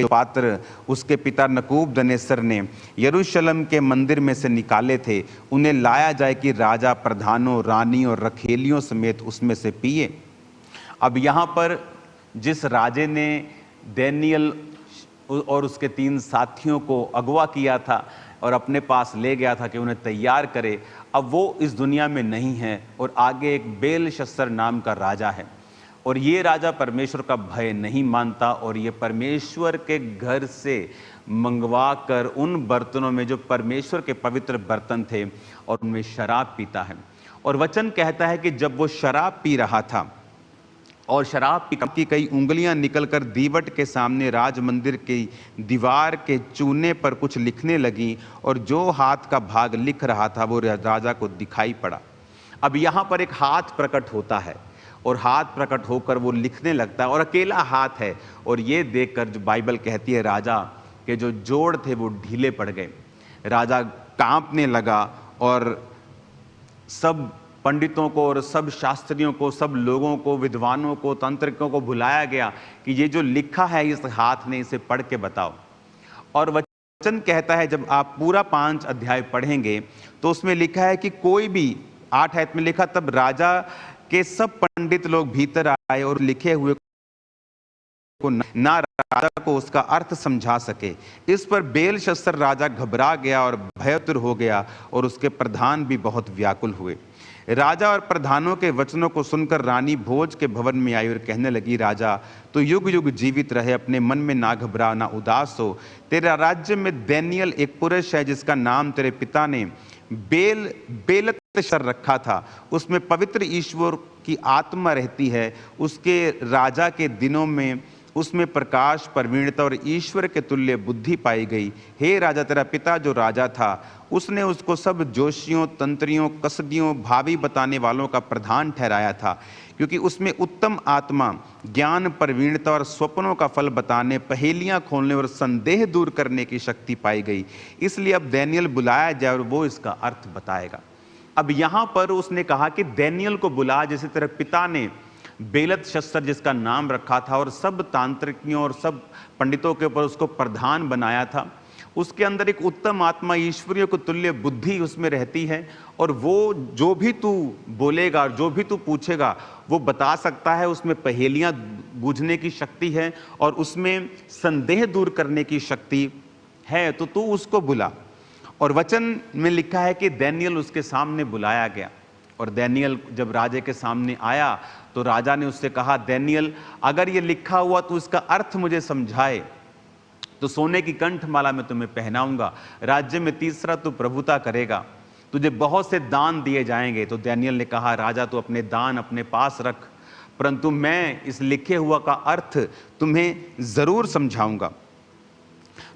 पात्र उसके पिता नबूकदनेस्सर ने यरूशलेम के मंदिर में से निकाले थे, उन्हें लाया जाए कि राजा, प्रधानों, रानी और रखेलियों समेत उसमें से पिए। अब यहाँ पर जिस राजे ने दानिय्येल और उसके 3 साथियों को अगवा किया था और अपने पास ले गया था कि उन्हें तैयार करे, अब वो इस दुनिया में नहीं है और आगे एक बेलशस्सर नाम का राजा है। और ये राजा परमेश्वर का भय नहीं मानता और ये परमेश्वर के घर से मंगवा कर उन बर्तनों में जो परमेश्वर के पवित्र बर्तन थे और उनमें शराब पीता है। और वचन कहता है कि जब वो शराब पी रहा था और शराब की कई उंगलियां निकलकर दीवट के सामने राजमंदिर की दीवार के चूने पर कुछ लिखने लगी और जो हाथ का भाग लिख रहा था वो राजा को दिखाई पड़ा। अब यहाँ पर एक हाथ प्रकट होता है और हाथ प्रकट होकर वो लिखने लगता है और अकेला हाथ है। और ये देखकर जो बाइबल कहती है राजा के जो जोड़ थे वो ढीले पड़ गए, राजा कांपने लगा और सब पंडितों को और सब शास्त्रियों को, सब लोगों को, विद्वानों को, तांत्रिकों को बुलाया गया कि ये जो लिखा है इस हाथ ने, इसे पढ़ के बताओ। और वचन कहता है जब आप पूरा 5 अध्याय पढ़ेंगे तो उसमें लिखा है कि कोई भी 8 आयत में लिखा, तब राजा के सब पंडित लोग भीतर आए और लिखे हुए को ना राजा को उसका अर्थ समझा सके। इस पर बेलशस्सर राजा घबरा गया और भयतुर हो गया और उसके प्रधान भी बहुत व्याकुल हुए। राजा और प्रधानों के वचनों को सुनकर रानी भोज के भवन में आई और कहने लगी, राजा तो युग युग जीवित रहे, अपने मन में ना घबरा ना उदास हो। तेरा राज्य में दानिय्येल एक पुरुष है जिसका नाम तेरे पिता ने बेलतशस्सर रखा था, उसमें पवित्र ईश्वर की आत्मा रहती है। उसके राजा के दिनों में उसमें प्रकाश, प्रवीणता और ईश्वर के तुल्य बुद्धि पाई गई। हे राजा, तेरा पिता जो राजा था उसने उसको सब जोशियों, तंत्रियों, कसदियों, भावी बताने वालों का प्रधान ठहराया था, क्योंकि उसमें उत्तम आत्मा, ज्ञान, प्रवीणता और स्वप्नों का फल बताने, पहेलियां खोलने और संदेह दूर करने की शक्ति पाई गई। इसलिए अब दानिय्येल बुलाया जाए और वो इसका अर्थ बताएगा। अब यहाँ पर उसने कहा कि दानिय्येल को बुला, जैसे तेरे पिता ने बेलतशस्सर जिसका नाम रखा था और सब तांत्रिकों और सब पंडितों के ऊपर उसको प्रधान बनाया था, उसके अंदर एक उत्तम आत्मा, ईश्वरीय को तुल्य बुद्धि उसमें रहती है और वो जो भी तू बोलेगा और जो भी तू पूछेगा वो बता सकता है। उसमें पहेलियां बूझने की शक्ति है और उसमें संदेह दूर करने की शक्ति है, तो तू उसको बुला। और वचन में लिखा है कि दानिय्येल उसके सामने बुलाया गया और दानिय्येल जब राजे के सामने आया तो राजा ने उससे कहा, दानिय्येल अगर ये लिखा हुआ तो इसका अर्थ मुझे समझाए, तो सोने की कंठमाला में तुम्हें पहनाऊंगा, राज्य में 3रा तू प्रभुता करेगा, तुझे बहुत से दान दिए जाएंगे। तो दानिय्येल ने कहा, राजा तू अपने दान अपने पास रख, परंतु मैं इस लिखे हुआ का अर्थ तुम्हें जरूर समझाऊंगा।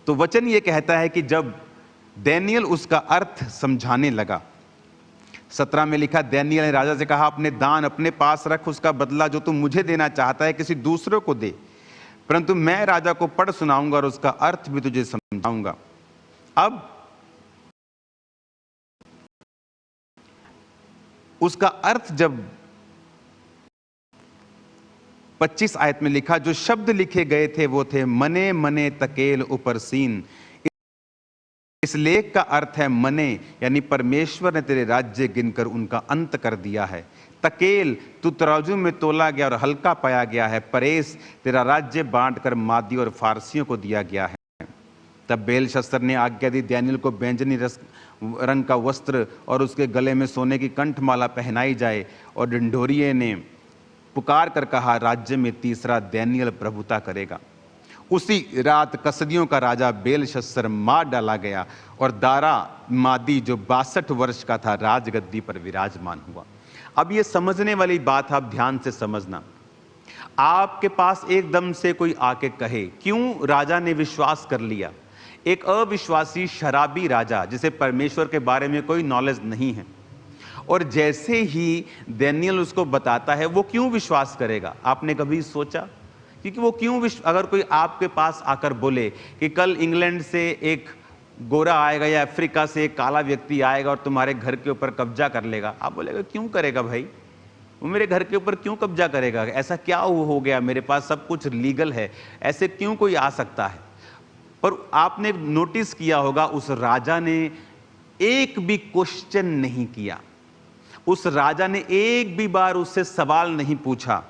तो वचन ये कहता है कि जब दानिय्येल उसका अर्थ समझाने लगा, 17 में लिखा, दानिय्येल ने राजा से कहा, अपने दान अपने पास रख, उसका बदला जो तू मुझे देना चाहता है किसी दूसरे को दे, परंतु मैं राजा को पढ़ सुनाऊंगा और उसका अर्थ भी तुझे समझाऊंगा। अब उसका अर्थ जब 25 आयत में लिखा, जो शब्द लिखे गए थे वो थे, मने मने तकेल ऊपर सीन। इस लेख का अर्थ है मने, यानी परमेश्वर ने तेरे राज्य गिनकर उनका अंत कर दिया है। तकेल, तू तराजू में तोला गया और हल्का पाया गया है। परेस, तेरा राज्य बांटकर मादी और फारसियों को दिया गया है। तब बेलशस्सर ने आज्ञा दी, दानिय्येल को बैंजनी रंग का वस्त्र और उसके गले में सोने की कंठमाला पहनाई जाए। और ढिंढोरिये ने पुकार कर कहा, राज्य में 3रा दानिय्येल प्रभुता करेगा। उसी रात कसदियों का राजा बेलशस्सर मार डाला गया और दारा मादी जो 62 वर्ष का था राजगद्दी पर विराजमान हुआ। अब ये समझने वाली बात आप ध्यान से समझना। आपके पास एकदम से कोई आके कहे, क्यों राजा ने विश्वास कर लिया? एक अविश्वासी शराबी राजा जिसे परमेश्वर के बारे में कोई नॉलेज नहीं है, और जैसे ही दानिय्येल उसको बताता है वो क्यों विश्वास करेगा? आपने कभी सोचा? क्योंकि वो क्यों अगर कोई आपके पास आकर बोले कि कल इंग्लैंड से एक गोरा आएगा या अफ्रीका से एक काला व्यक्ति आएगा और तुम्हारे घर के ऊपर कब्जा कर लेगा, आप बोलेगा क्यों करेगा भाई? वो मेरे घर के ऊपर क्यों कब्जा करेगा? ऐसा क्या हो गया? मेरे पास सब कुछ लीगल है, ऐसे क्यों कोई आ सकता है? पर आपने नोटिस किया होगा उस राजा ने एक भी क्वेश्चन नहीं किया। उस राजा ने एक भी बार उससे सवाल नहीं पूछा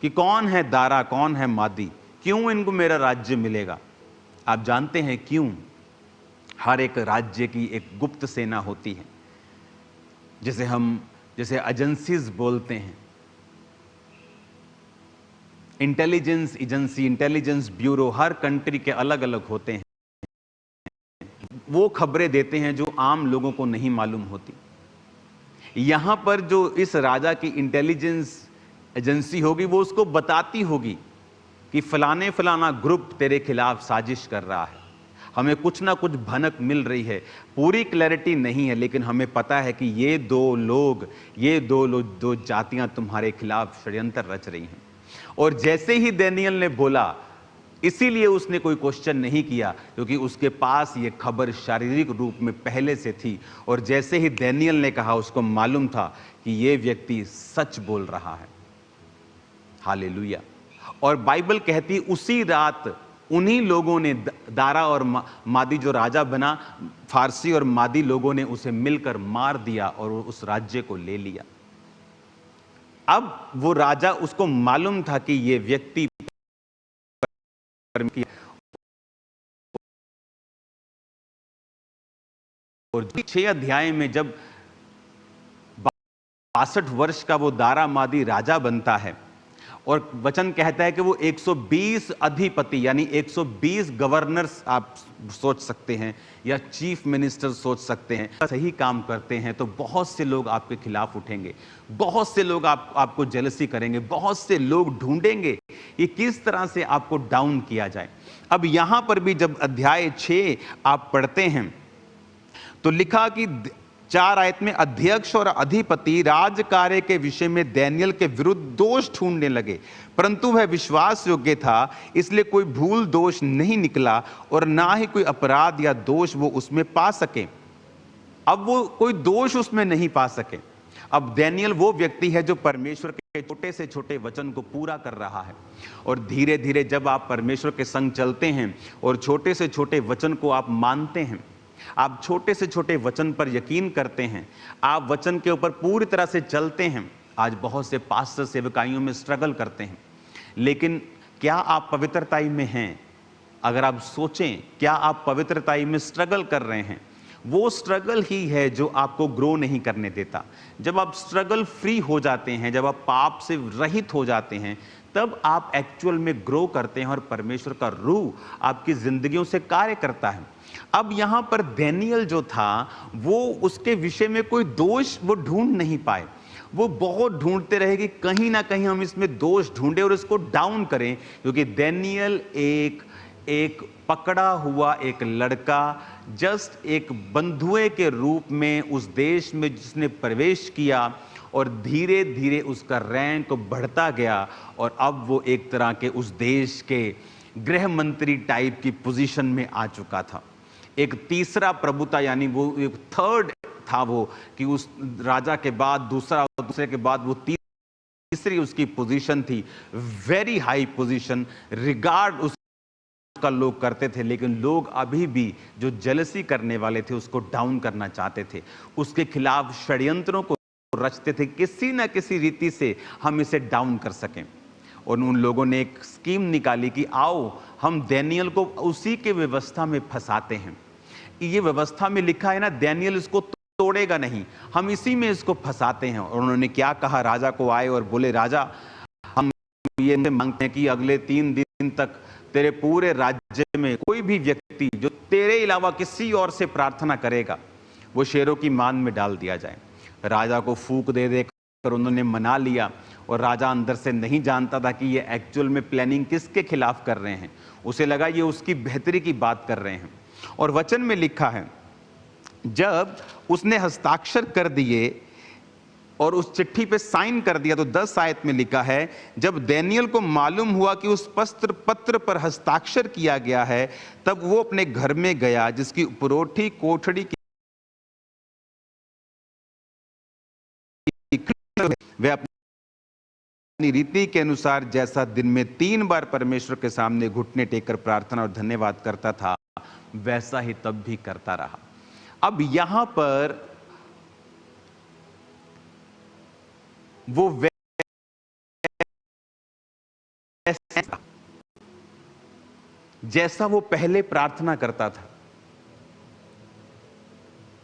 कि कौन है दारा, कौन है मादी, क्यों इनको मेरा राज्य मिलेगा। आप जानते हैं क्यों? हर एक राज्य की एक गुप्त सेना होती है, जैसे एजेंसीज बोलते हैं, इंटेलिजेंस एजेंसी, इंटेलिजेंस ब्यूरो, हर कंट्री के अलग अलग होते हैं। वो खबरें देते हैं जो आम लोगों को नहीं मालूम होती। यहां पर जो इस राजा की इंटेलिजेंस एजेंसी होगी वो उसको बताती होगी कि फलाना ग्रुप तेरे खिलाफ साजिश कर रहा है, हमें कुछ ना कुछ भनक मिल रही है, पूरी क्लैरिटी नहीं है, लेकिन हमें पता है कि ये दो जातियां तुम्हारे खिलाफ षड्यंत्र रच रही हैं। और जैसे ही दानियेल ने बोला, इसीलिए उसने कोई क्वेश्चन नहीं किया, क्योंकि उसके पास ये खबर शारीरिक रूप में पहले से थी। और जैसे ही दानियेल ने कहा, उसको मालूम था कि ये व्यक्ति सच बोल रहा है। हालेलुया। और बाइबल कहती उसी रात उन्हीं लोगों ने, दारा और मादी जो राजा बना, फारसी और मादी लोगों ने उसे मिलकर मार दिया और उस राज्य को ले लिया। अब वो राजा, उसको मालूम था कि ये व्यक्ति और 6 अध्याय में जब 62 वर्ष का वो दारा मादी राजा बनता है, और वचन कहता है कि वो 120 अधिपति यानी 120 गवर्नर्स आप सोच सकते हैं, या चीफ मिनिस्टर सोच सकते हैं, सही काम करते हैं तो बहुत से लोग आपके खिलाफ उठेंगे, बहुत से लोग आपको जेलसी करेंगे, बहुत से लोग ढूंढेंगे कि किस तरह से आपको डाउन किया जाए। अब यहां पर भी जब अध्याय 6 आप पढ़ते हैं तो लिखा कि 4 आयत में, अध्यक्ष और अधिपति राज कार्य के विषय में दानियेल के विरुद्ध दोष ढूंढने लगे, परंतु वह विश्वास योग्य था, इसलिए कोई भूल दोष नहीं निकला और ना ही कोई अपराध या दोष वो उसमें पा सके। अब वो कोई दोष उसमें नहीं पा सके। अब दानियेल वो व्यक्ति है जो परमेश्वर के छोटे से छोटे वचन को पूरा कर रहा है। और धीरे धीरे जब आप परमेश्वर के संग चलते हैं और छोटे से छोटे वचन को आप मानते हैं, आप छोटे से छोटे वचन पर यकीन करते हैं, आप वचन के ऊपर पूरी तरह से चलते हैं। आज बहुत से पास्टर सेवकाइयों में स्ट्रगल करते हैं, लेकिन क्या आप पवित्रताई में हैं? अगर आप सोचें, क्या आप पवित्रताई में स्ट्रगल कर रहे हैं? वो स्ट्रगल ही है जो आपको ग्रो नहीं करने देता। जब आप स्ट्रगल फ्री हो जाते हैं, जब आप पाप से रहित हो जाते हैं, तब आप एक्चुअल में ग्रो करते हैं और परमेश्वर का रूह आपकी जिंदगियों से कार्य करता है। अब यहां पर दानियेल जो था, वो उसके विषय में कोई दोष वो ढूंढ नहीं पाए। वो बहुत ढूंढते रहे कि कहीं ना कहीं हम इसमें दोष ढूंढे और इसको डाउन करें, क्योंकि दानियेल एक पकड़ा हुआ एक लड़का, जस्ट एक बंधुए के रूप में उस देश में जिसने प्रवेश किया, और धीरे धीरे उसका रैंक बढ़ता गया, और अब वो एक तरह के उस देश के गृह मंत्री टाइप की पोजीशन में आ चुका था। एक तीसरा प्रभुता, यानी वो एक थर्ड था वो, कि उस राजा के बाद दूसरे के बाद वो तीसरी उसकी पोजीशन थी। वेरी हाई पोजीशन, रिगार्ड उसका लोग करते थे, लेकिन लोग अभी भी जो जेलसी करने वाले थे उसको डाउन करना चाहते थे, उसके खिलाफ षड्यंत्रों को रचते थे, किसी ना किसी रीति से हम इसे डाउन कर सकें। और उन लोगों ने एक स्कीम निकाली कि आओ हम दानियेल को उसी के व्यवस्था में फंसाते हैं। ये व्यवस्था में लिखा है ना, दानियेल इसको तोड़ेगा नहीं, हम इसी में इसको फंसाते हैं। और उन्होंने क्या कहा, राजा को आए और बोले, राजा हम ये मांगते हैं कि अगले 3 दिन तक तेरे पूरे राज्य में कोई भी व्यक्ति जो तेरे अलावा किसी और से प्रार्थना करेगा, वो शेरों की मान में डाल दिया जाए। राजा को फूंक दे देकर उन्होंने मना लिया, और राजा अंदर से नहीं जानता था कि ये एक्चुअल में प्लानिंग किसके खिलाफ कर रहे हैं। उसे लगा ये उसकी बेहतरी की बात कर रहे हैं। और वचन में लिखा है, जब उसने हस्ताक्षर कर दिए और उस चिट्ठी पे साइन कर दिया, तो 10 आयत में लिखा है, जब दानियेल को मालूम हुआ कि उस पत्र पर हस्ताक्षर किया गया है, तब वो अपने घर में गया, जिसकी उपरोठी कोठड़ी की वह अपनी रीति के अनुसार जैसा दिन में 3 बार परमेश्वर के सामने घुटने टेककर प्रार्थना और धन्यवाद करता था, वैसा ही तब भी करता रहा। अब यहां पर वो वैसा जैसा वो पहले प्रार्थना करता था,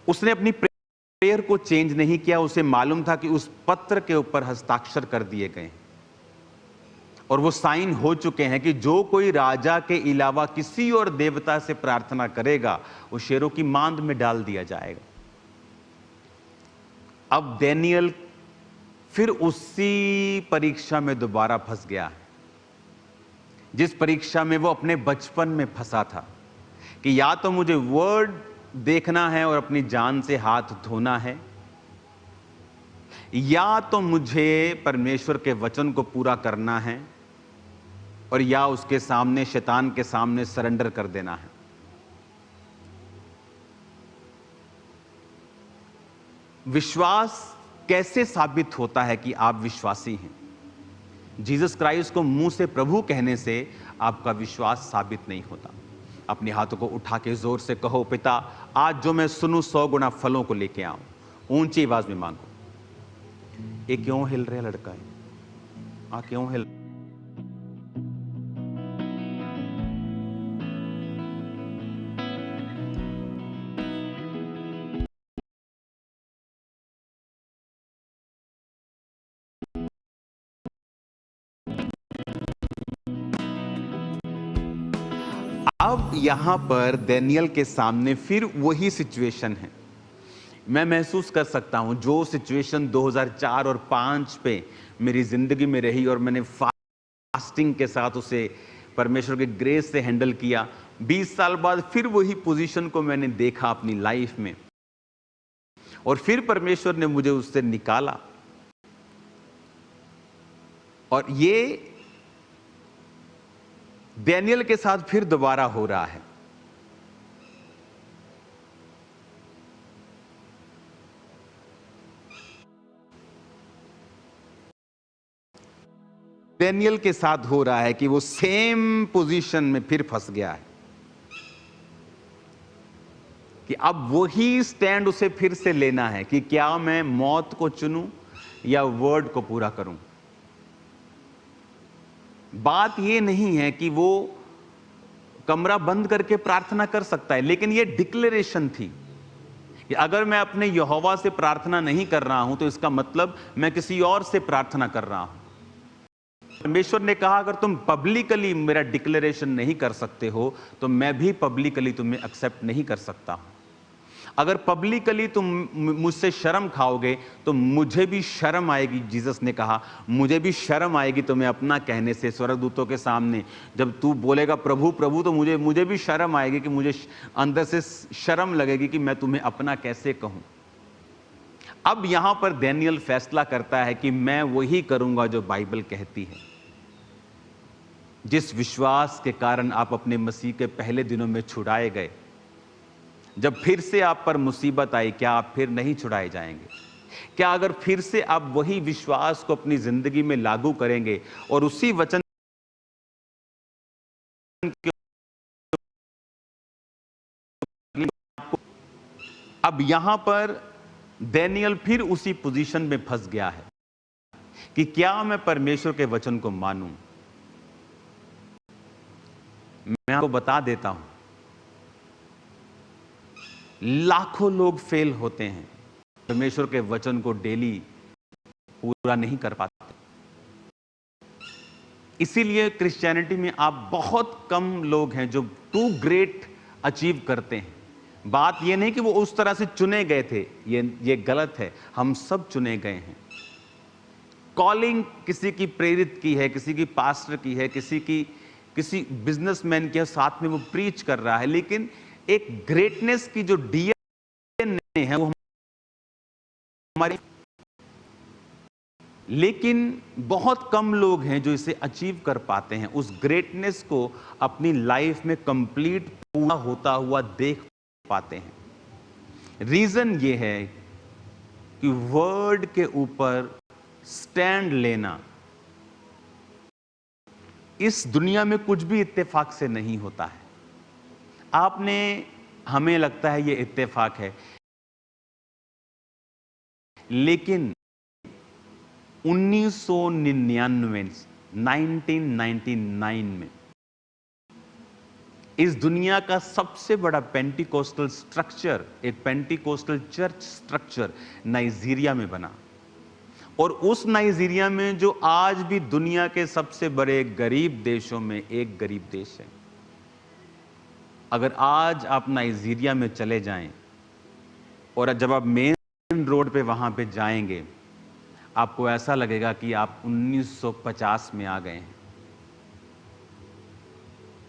उसने अपनी प्रेयर को चेंज नहीं किया। उसे मालूम था कि उस पत्र के ऊपर हस्ताक्षर कर दिए गए और वो साइन हो चुके हैं कि जो कोई राजा के अलावा किसी और देवता से प्रार्थना करेगा वो शेरों की मांद में डाल दिया जाएगा। अब दानियेल फिर उसी परीक्षा में दोबारा फंस गया है, जिस परीक्षा में वो अपने बचपन में फंसा था कि या तो मुझे वर्ड देखना है और अपनी जान से हाथ धोना है, या तो मुझे परमेश्वर के वचन को पूरा करना है, और या उसके सामने, शैतान के सामने सरेंडर कर देना है। विश्वास कैसे साबित होता है कि आप विश्वासी हैं? जीसस क्राइस्ट को मुंह से प्रभु कहने से आपका विश्वास साबित नहीं होता। अपने हाथों को उठा के जोर से कहो, पिता आज जो मैं सुनूं 100 गुना फलों को लेके आऊं। ऊंची आवाज में मांगो। ये क्यों हिल रहा लड़का है? क्यों हिल? अब यहां पर दानियेल के सामने फिर वही सिचुएशन है। मैं महसूस कर सकता हूं जो सिचुएशन 2004 और 5 पे मेरी जिंदगी में रही और मैंने फास्टिंग के साथ उसे परमेश्वर के ग्रेस से हैंडल किया। 20 साल बाद फिर वही पोजीशन को मैंने देखा अपनी लाइफ में, और फिर परमेश्वर ने मुझे उससे निकाला। और ये दानियेल के साथ फिर दोबारा हो रहा है। दानियेल के साथ हो रहा है कि वो सेम पोजीशन में फिर फंस गया है कि अब वही स्टैंड उसे फिर से लेना है कि क्या मैं मौत को चुनूं या वर्ड को पूरा करूं। बात ये नहीं है कि वो कमरा बंद करके प्रार्थना कर सकता है, लेकिन ये डिक्लेरेशन थी कि अगर मैं अपने यहोवा से प्रार्थना नहीं कर रहा हूं तो इसका मतलब मैं किसी और से प्रार्थना कर रहा हूं। परमेश्वर ने कहा अगर तुम पब्लिकली मेरा डिक्लेरेशन नहीं कर सकते हो तो मैं भी पब्लिकली तुम्हें एक्सेप्ट नहीं कर सकता हूं। अगर पब्लिकली तुम मुझसे शर्म खाओगे तो मुझे भी शर्म आएगी। जीसस ने कहा मुझे भी शर्म आएगी तुम्हें अपना कहने से स्वर्गदूतों के सामने। जब तू बोलेगा प्रभु प्रभु तो मुझे भी शर्म आएगी कि मुझे अंदर से शर्म लगेगी कि मैं तुम्हें अपना कैसे कहूं। अब यहां पर दानियेल फैसला करता है कि मैं वही करूंगा जो बाइबल कहती है। जिस विश्वास के कारण आप अपने मसीह के पहले दिनों में छुड़ाए गए, जब फिर से आप पर मुसीबत आई, क्या आप फिर नहीं छुड़ाए जाएंगे? क्या अगर फिर से आप वही विश्वास को अपनी जिंदगी में लागू करेंगे और उसी वचन के अब यहां पर दानियेल फिर उसी पोजीशन में फंस गया है कि क्या मैं परमेश्वर के वचन को मानूं। मैं आपको बता देता हूं, लाखों लोग फेल होते हैं, परमेश्वर के वचन को डेली पूरा नहीं कर पाते। इसीलिए क्रिश्चियनिटी में आप बहुत कम लोग हैं जो टू ग्रेट अचीव करते हैं। बात यह नहीं कि वो उस तरह से चुने गए थे, ये गलत है। हम सब चुने गए हैं। कॉलिंग किसी की प्रेरित की है, किसी की पास्टर की है, किसी बिजनेसमैन के साथ में वो प्रीच कर रहा है, लेकिन एक ग्रेटनेस की जो डीएनए है वो हमारी, लेकिन बहुत कम लोग हैं जो इसे अचीव कर पाते हैं, उस ग्रेटनेस को अपनी लाइफ में कंप्लीट पूरा होता हुआ देख पाते हैं। रीजन ये है कि वर्ड के ऊपर स्टैंड लेना इस दुनिया में कुछ भी इत्तेफाक से नहीं होता है। हमें लगता है ये इत्तेफाक है, लेकिन 1999 में इस दुनिया का सबसे बड़ा पेंटिकोस्टल स्ट्रक्चर, एक पेंटिकोस्टल चर्च स्ट्रक्चर नाइजीरिया में बना। और उस नाइजीरिया में, जो आज भी दुनिया के सबसे बड़े गरीब देशों में एक गरीब देश है, अगर आज आप नाइजीरिया में चले जाएं और जब आप मेन रोड पे वहां पे जाएंगे, आपको ऐसा लगेगा कि आप 1950 में आ गए हैं,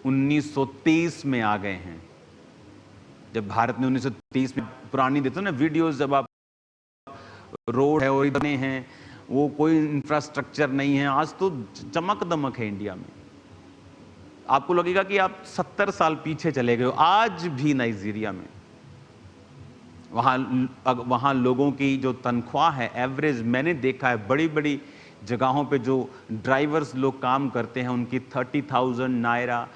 1930 में आ गए हैं। जब भारत में 1930 में पुरानी देखते हो ना वीडियोस, जब आप रोड है और इतने हैं, वो कोई इंफ्रास्ट्रक्चर नहीं है। आज तो चमक दमक है इंडिया में, आपको लगेगा कि आप 70 साल पीछे चले गए हो। आज भी नाइजीरिया में वहाँ लोगों की जो तनख्वाह है एवरेज, मैंने देखा है बड़ी बड़ी जगहों पे जो ड्राइवर्स लोग काम करते हैं, उनकी 30,000 नायरा,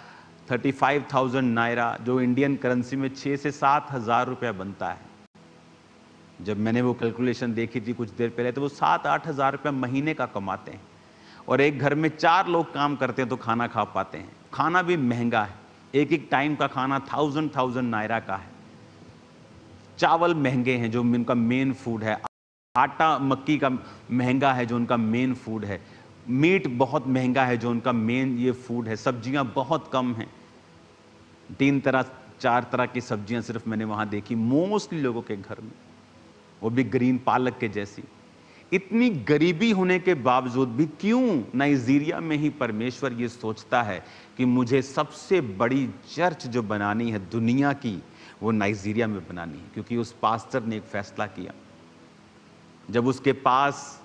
35,000 नायरा, जो इंडियन करेंसी में 6 से 7 हज़ार रुपया बनता है। जब मैंने वो कैलकुलेशन देखी थी कुछ देर पहले, तो वो 7-8 हज़ार रुपया महीने का कमाते हैं। और एक घर में 4 लोग काम करते हैं तो खाना खा पाते हैं। खाना भी महंगा है, एक टाइम का खाना 1000 नायरा का है। चावल महंगे हैं जो उनका मेन फूड है, आटा मक्की का महंगा है जो उनका मेन फूड है, मीट बहुत महंगा है जो उनका मेन ये फूड है, सब्जियां बहुत कम हैं, 3-4 तरह की सब्जियां सिर्फ मैंने वहां देखी मोस्टली लोगों के घर में, वो भी ग्रीन पालक के जैसी। इतनी गरीबी होने के बावजूद भी क्यों नाइजीरिया में ही परमेश्वर ये सोचता है कि मुझे सबसे बड़ी चर्च जो बनानी है दुनिया की, वो नाइजीरिया में बनानी है? क्योंकि उस पास्टर ने एक फैसला किया। जब उसके पास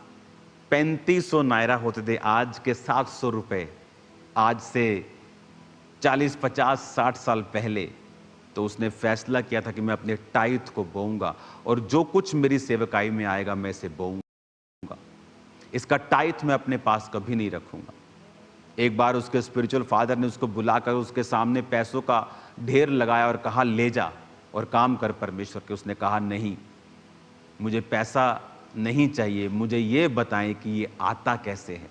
3500 नायरा होते थे, आज के 700 रुपए, आज से 40, 50, 60 साल पहले, तो उसने फैसला किया था कि मैं अपने टाइथ को बोऊंगा और जो कुछ मेरी सेवकाई में आएगा मैं इसे बोऊंगा, इसका टाइथ मैं अपने पास कभी नहीं रखूंगा। एक बार उसके स्पिरिचुअल फादर ने उसको बुलाकर उसके सामने पैसों का ढेर लगाया और कहा, ले जा और काम कर परमेश्वर के। उसने कहा, नहीं, मुझे पैसा नहीं चाहिए, मुझे ये बताएं कि ये आता कैसे है।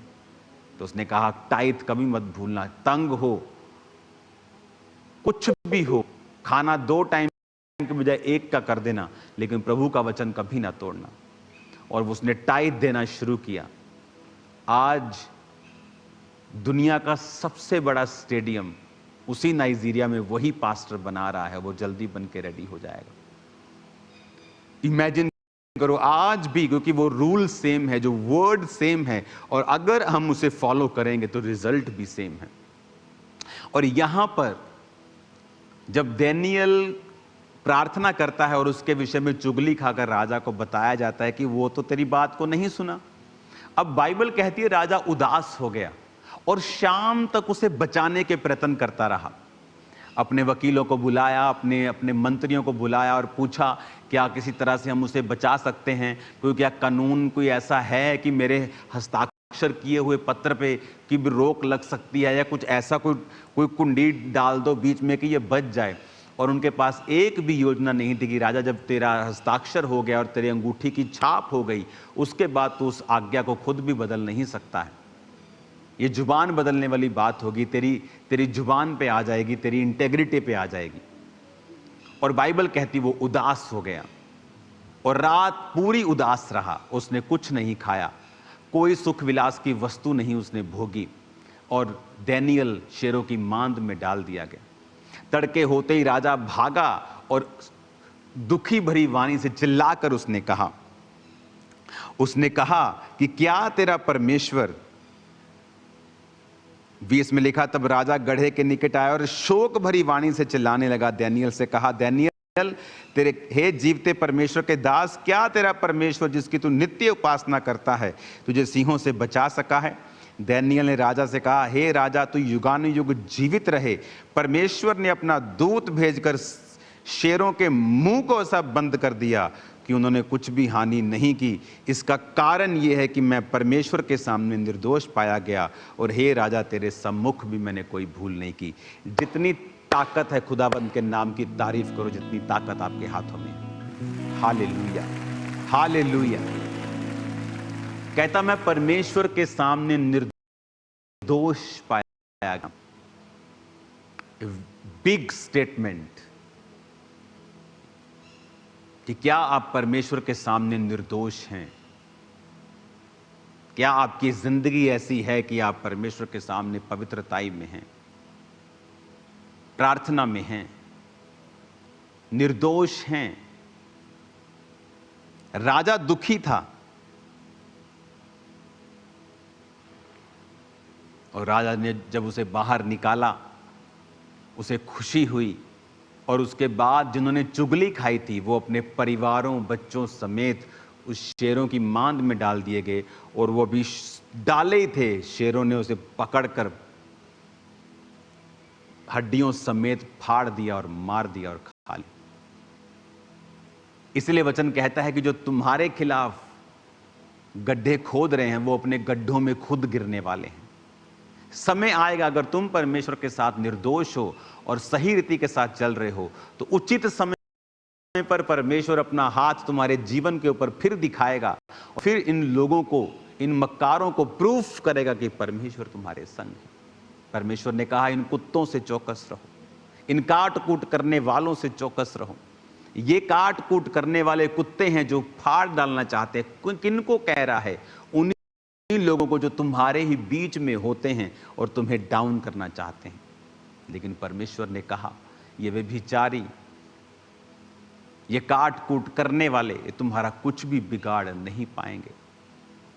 तो उसने कहा, टाइथ कभी मत भूलना, तंग हो, कुछ भी हो, खाना 2 टाइम के बजाय 1 का कर देना, लेकिन प्रभु का वचन कभी ना तोड़ना। और उसने टाइथ देना शुरू किया। आज दुनिया का सबसे बड़ा स्टेडियम उसी नाइजीरिया में वही पास्टर बना रहा है, वो जल्दी बन के रेडी हो जाएगा। इमेजिन करो आज भी, क्योंकि वो रूल सेम है, जो वर्ड सेम है, और अगर हम उसे फॉलो करेंगे तो रिजल्ट भी सेम है। और यहां पर जब दानियेल प्रार्थना करता है और उसके विषय में चुगली खाकर राजा को बताया जाता है कि वो तो तेरी बात को नहीं सुना, अब बाइबल कहती है राजा उदास हो गया और शाम तक उसे बचाने के प्रयत्न करता रहा। अपने वकीलों को बुलाया, अपने मंत्रियों को बुलाया और पूछा, क्या किसी तरह से हम उसे बचा सकते हैं? कोई क्या कानून कोई ऐसा है कि मेरे हस्ताक्षर किए हुए पत्र पे की भी रोक लग सकती है, या कुछ ऐसा कोई कुंडी डाल दो बीच में कि ये बच जाए। और उनके पास एक भी योजना नहीं थी कि राजा, जब तेरा हस्ताक्षर हो गया और तेरी अंगूठी की छाप हो गई, उसके बाद तो उस आज्ञा को खुद भी बदल नहीं सकता है। ये जुबान बदलने वाली बात होगी, तेरी जुबान पे आ जाएगी, तेरी इंटेग्रिटी पे आ जाएगी। और बाइबल कहती वो उदास हो गया और रात पूरी उदास रहा। उसने कुछ नहीं खाया, कोई सुख विलास की वस्तु नहीं उसने भोगी, और दानियेल शेरों की मांद में डाल दिया गया। तड़के होते ही राजा भागा और दुखी भरी वाणी से चिल्लाकर उसने कहा कि क्या तेरा परमेश्वर, 20 में लिखा, तब राजा गढ़े के निकट आया और शोक भरी वाणी से चिल्लाने लगा, दानियेल से कहा, दानियेल, तेरे हे जीवते परमेश्वर के दास, क्या तेरा परमेश्वर जिसकी तू नित्य उपासना करता है तुझे सिंहों से बचा सका है? दानियेल ने राजा से कहा, हे राजा, तू युगानुयुग जीवित रहे। परमेश्वर ने अपना दूत भेजकर शेरों के मुंह को ऐसा बंद कर दिया कि उन्होंने कुछ भी हानि नहीं की। इसका कारण यह है कि मैं परमेश्वर के सामने निर्दोष पाया गया, और हे राजा, तेरे सम्मुख भी मैंने कोई भूल नहीं की। जितनी ताकत है खुदाबंद के नाम की तारीफ करो जितनी ताकत आपके हाथों में है। Hallelujah, hallelujah. कहता मैं परमेश्वर के सामने निर्दोष पाया गया। बिग स्टेटमेंट कि क्या आप परमेश्वर के सामने निर्दोष हैं? क्या आपकी जिंदगी ऐसी है कि आप परमेश्वर के सामने पवित्रताई में हैं, प्रार्थना में हैं, निर्दोष हैं? राजा दुखी था और राजा ने जब उसे बाहर निकाला उसे खुशी हुई, और उसके बाद जिन्होंने चुगली खाई थी वो अपने परिवारों बच्चों समेत उस शेरों की मांद में डाल दिए गए, और वो भी डाले ही थे, शेरों ने उसे पकड़कर हड्डियों समेत फाड़ दिया और मार दिया और खा लिया। इसलिए वचन कहता है कि जो तुम्हारे खिलाफ गड्ढे खोद रहे हैं वो अपने गड्ढों में खुद गिरने वाले हैं। समय आएगा, अगर तुम परमेश्वर के साथ निर्दोष हो और सही रीति के साथ चल रहे हो, तो उचित समय पर परमेश्वर अपना हाथ तुम्हारे जीवन के ऊपर फिर दिखाएगा, और फिर इन लोगों को, इन मक्कारों को प्रूफ करेगा कि परमेश्वर तुम्हारे संग है। परमेश्वर ने कहा इन कुत्तों से चौकस रहो, इन काट कूट करने वालों से चौकस रहो। ये काट कूट करने वाले कुत्ते हैं जो फाड़ डालना चाहते हैं। किनको कह रहा है? उन लोगों को जो तुम्हारे ही बीच में होते हैं और तुम्हें डाउन करना चाहते हैं। लेकिन परमेश्वर ने कहा ये व्यभिचारी, ये काट कूट करने वाले, ये तुम्हारा कुछ भी बिगाड़ नहीं पाएंगे।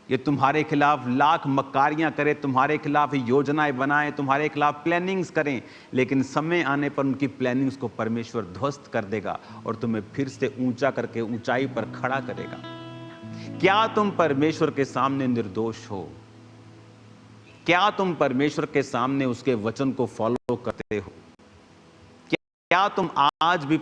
ये तुम्हारे खिलाफ लाख मक्कारियां करें, तुम्हारे खिलाफ योजनाएं बनाएं, तुम्हारे खिलाफ प्लानिंग्स करें, लेकिन समय आने पर उनकी प्लानिंग्स को परमेश्वर ध्वस्त कर देगा और तुम्हें फिर से ऊंचा करके ऊंचाई पर खड़ा करेगा। क्या तुम परमेश्वर के सामने निर्दोष हो? क्या तुम परमेश्वर के सामने उसके वचन को फॉलो करते हो? क्या तुम आज भी